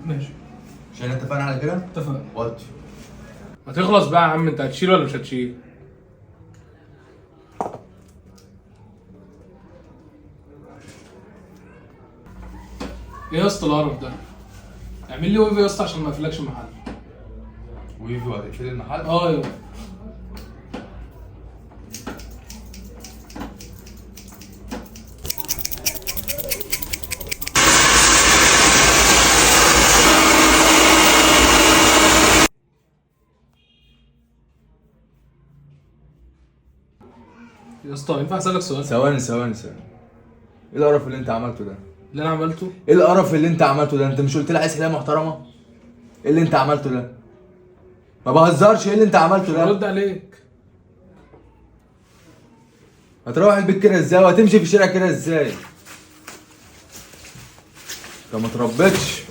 ماشي. عشان اتفقنا على كده. اتفقنا. ودي. ما تخلص بقى يا عم، انت هتشيل ولا مش هتشيل؟ ايه يا اسطى القرف ده؟ اعمل لي ويف يا اسطى عشان ما اقفلكش المحل. ويفي وهتقفل المحل؟ اه يابا. يا اسطى ينفع اسالك سؤال؟ ثواني. ايه القرف اللي انت عملته ده؟ اللي انا عملته؟ ايه القرف اللي انت عملته ده؟ انت مش قلت لي عايز هدايا محترمه؟ ايه اللي انت عملته ده؟ ما بهزرش، ايه اللي انت عملته ده؟ برد عليك. هتروح البيت كده ازاي وهتمشي في الشارع كده ازاي؟ انت ما تربيتش.